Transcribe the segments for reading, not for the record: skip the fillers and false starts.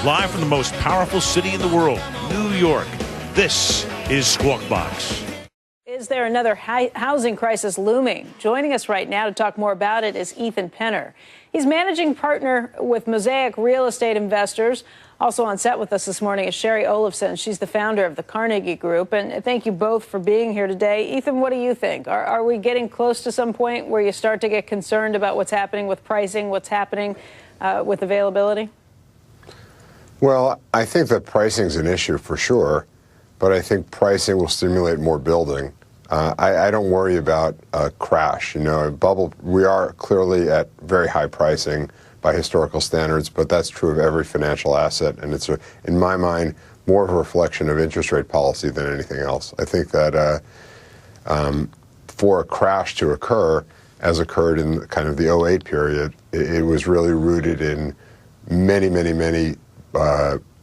Live from the most powerful city in the world, New York, this is Squawk Box. Is there another housing crisis looming? Joining us right now to talk more about it is Ethan Penner. He's managing partner with Mosaic Real Estate Investors. Also on set with us this morning is Shari Olefson. She's the founder of the Carnegie Group. And thank you both for being here today. Ethan, what do you think? Are we getting close to some point where you start to get concerned about what's happening with pricing, what's happening with availability? Well, I think that pricing is an issue for sure, but I think pricing will stimulate more building. I don't worry about a crash. You know, a bubble, we are clearly at very high pricing by historical standards, but that's true of every financial asset, and it's, in my mind, more of a reflection of interest rate policy than anything else. I think that for a crash to occur, as occurred in kind of the '08 period, it was really rooted in many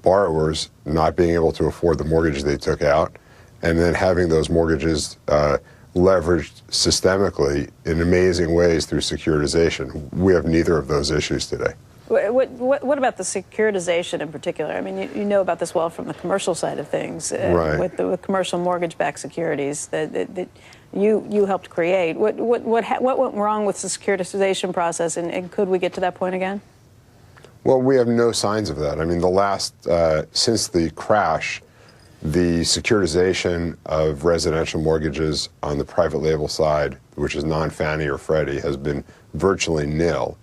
borrowers not being able to afford the mortgages they took out, and then having those mortgages leveraged systemically in amazing ways through securitization. We have neither of those issues today. What about the securitization in particular? I mean, you know about this well from the commercial side of things, right, with commercial mortgage-backed securities that you helped create. What went wrong with the securitization process, and could we get to that point again? Well, we have no signs of that. I mean, since the crash, the securitization of residential mortgages on the private label side, which is non-Fannie or Freddie, has been virtually nil.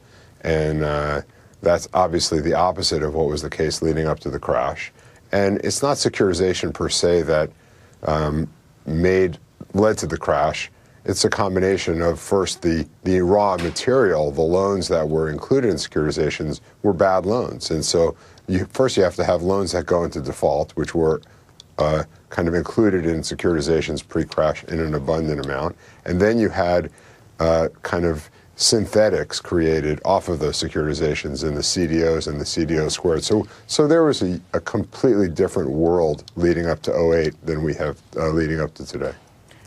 And that's obviously the opposite of what was the case leading up to the crash. And it's not securitization per se that led to the crash. It's a combination of, first, the raw material, the loans that were included in securitizations were bad loans. And so first you have to have loans that go into default, which were kind of included in securitizations pre-crash in an abundant amount. And then you had kind of synthetics created off of those securitizations in the CDOs and the CDO squared. So there was a completely different world leading up to '08 than we have leading up to today.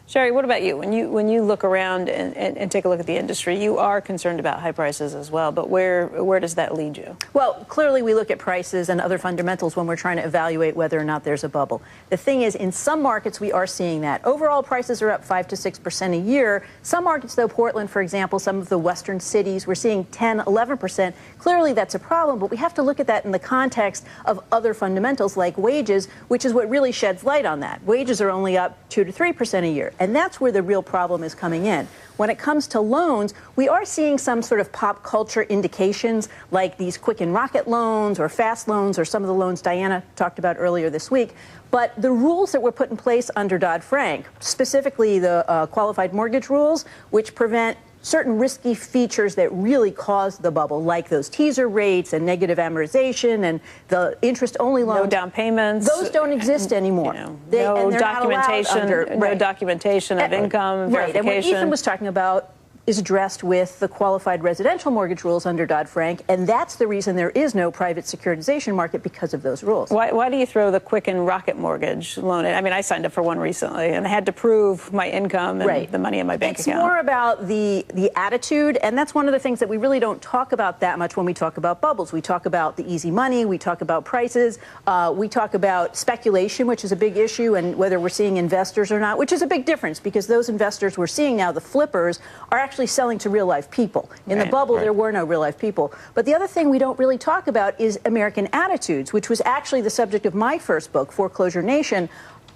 Shari, what about you? When you look around and take a look at the industry, you are concerned about high prices as well, but where does that lead you? Well, clearly we look at prices and other fundamentals when we're trying to evaluate whether or not there's a bubble. The thing is, in some markets we are seeing that. Overall prices are up 5 to 6% a year. Some markets, though, Portland, for example, some of the western cities, we're seeing 10, 11%. Clearly that's a problem, but we have to look at that in the context of other fundamentals like wages, which is what really sheds light on that. Wages are only up 2 to 3% a year. And that's where the real problem is coming in. When it comes to loans, we are seeing some sort of pop culture indications like these quick and rocket loans or fast loans or some of the loans Diana talked about earlier this week. But the rules that were put in place under Dodd-Frank, specifically the qualified mortgage rules, which prevent certain risky features that really caused the bubble, like those teaser rates and negative amortization and the interest-only loans. No down payments. Those don't exist anymore. No documentation of income verification. Right, and what Ethan was talking about is addressed with the qualified residential mortgage rules under Dodd-Frank, and that's the reason there is no private securitization market, because of those rules. Why do you throw the quick and rocket mortgage loan in? I mean, I signed up for one recently, and I had to prove my income and the money in my bank account. It's more about the attitude, and that's one of the things that we really don't talk about that much when we talk about bubbles. We talk about the easy money, we talk about prices, we talk about speculation, which is a big issue, and whether we're seeing investors or not, which is a big difference, because those investors we're seeing now, the flippers, are actually selling to real-life people. In the bubble, there were no real-life people. But the other thing we don't really talk about is American attitudes, which was actually the subject of my first book, Foreclosure Nation,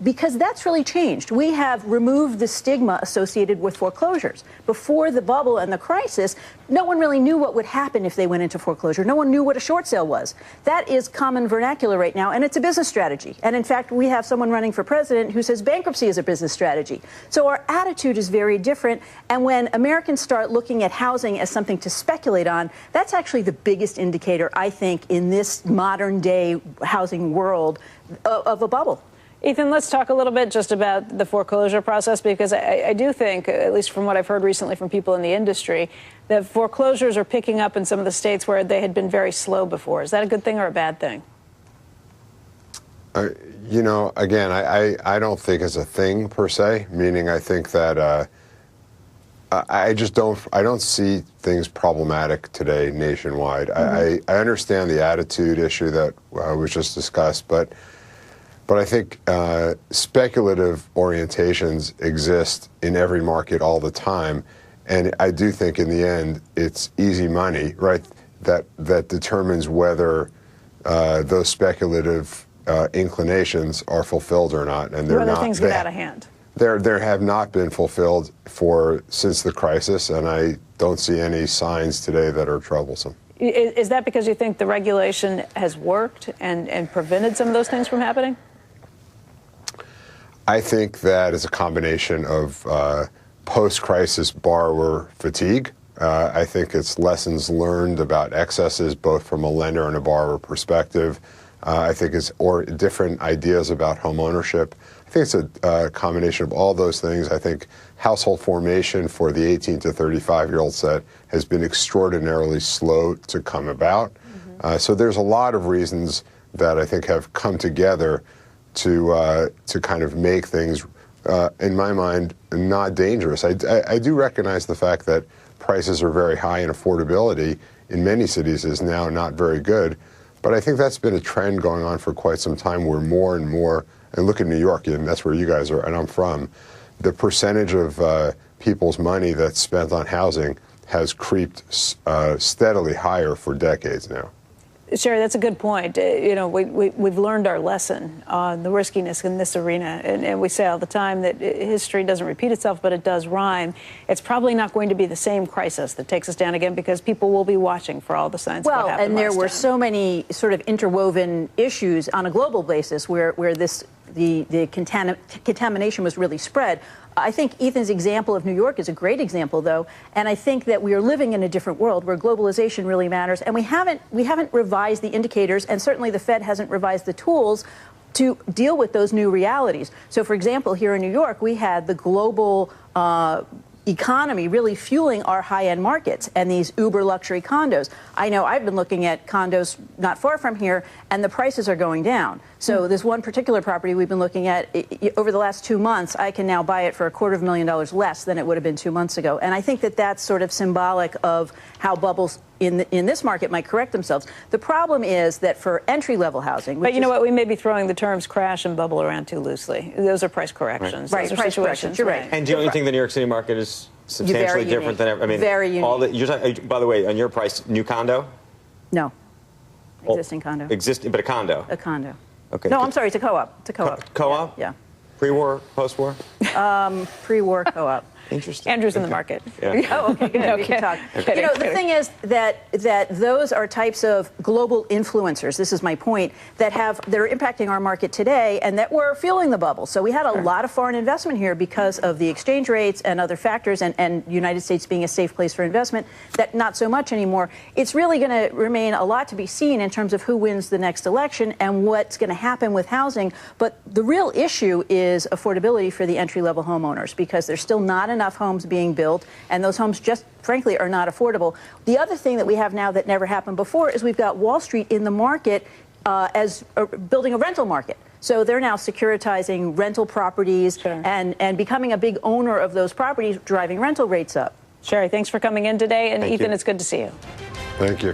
because that's really changed. We have removed the stigma associated with foreclosures. Before the bubble and the crisis, no one really knew what would happen if they went into foreclosure. No one knew what a short sale was. That is common vernacular right now, and it's a business strategy. And in fact, we have someone running for president who says bankruptcy is a business strategy. So our attitude is very different, and when Americans start looking at housing as something to speculate on, that's actually the biggest indicator, I think, in this modern-day housing world of a bubble. Ethan, let's talk a little bit just about the foreclosure process, because I do think, at least from what I've heard recently from people in the industry, that foreclosures are picking up in some of the states where they had been very slow before. Is that a good thing or a bad thing? You know, again, I don't think it's a thing per se, meaning I think that I don't see things problematic today nationwide. I understand the attitude issue that was just discussed, but I think speculative orientations exist in every market all the time, and I do think in the end it's easy money, right? That determines whether those speculative inclinations are fulfilled or not, and they're whether not. Things get out of hand. There have not been fulfilled since the crisis, and I don't see any signs today that are troublesome. Is that because you think the regulation has worked and prevented some of those things from happening? I think that is a combination of post-crisis borrower fatigue. I think it's lessons learned about excesses, both from a lender and a borrower perspective. I think it's different ideas about home ownership. I think it's a combination of all those things. I think household formation for the 18 to 35-year-old set has been extraordinarily slow to come about. So there's a lot of reasons that I think have come together to kind of make things, in my mind, not dangerous. I do recognize the fact that prices are very high and affordability in many cities is now not very good. But I think that's been a trend going on for quite some time where more and more, and look at New York, and that's where you guys are, and I'm from, the percentage of people's money that's spent on housing has creeped steadily higher for decades now. Shari, that's a good point. We've learned our lesson on the riskiness in this arena, and we say all the time that history doesn't repeat itself, but it does rhyme. It's probably not going to be the same crisis that takes us down again because people will be watching for all the signs of what happened and there last were time. so many sort of interwoven issues on a global basis where the contamination was really spread. I think Ethan's example of New York is a great example, though, and I think that we are living in a different world where globalization really matters, and we haven't revised the indicators, and certainly the Fed hasn't revised the tools to deal with those new realities. So, for example, here in New York, we had the global economy really fueling our high-end markets and these uber luxury condos. I know I've been looking at condos not far from here, and the prices are going down. So this one particular property we've been looking at, over the last 2 months, I can now buy it for $250,000 less than it would have been 2 months ago. And I think that that's sort of symbolic of how bubbles in this market might correct themselves. The problem is that for entry-level housing... But you know what? We may be throwing the terms crash and bubble around too loosely. Those are price corrections. Right, price corrections. You're right. And do you think the New York City market is substantially different than ever? I mean, very unique. By the way, on your price, new condo? No. Existing condo. But a condo? A condo. Okay. No, I'm sorry, it's a co-op. It's a co-op. Co-op? Yeah. Pre-war, post-war? Pre-war co-op. Interesting. Andrew's in the market. Yeah. Oh, okay, good. We can talk. Okay. The thing is that those are types of global influencers. This is my point that are impacting our market today, and that we're fueling the bubble. So we had a lot of foreign investment here because of the exchange rates and other factors, and United States being a safe place for investment. That not so much anymore. It's really going to remain a lot to be seen in terms of who wins the next election and what's going to happen with housing. But the real issue is affordability for the entry-level homeowners because there's still not enough homes being built, and those homes just frankly are not affordable. The other thing that we have now that never happened before is we've got Wall Street in the market as building a rental market. So they're now securitizing rental properties and becoming a big owner of those properties, driving rental rates up. Shari, thanks for coming in today, and Thank Ethan, you. it's good to see you. Thank you.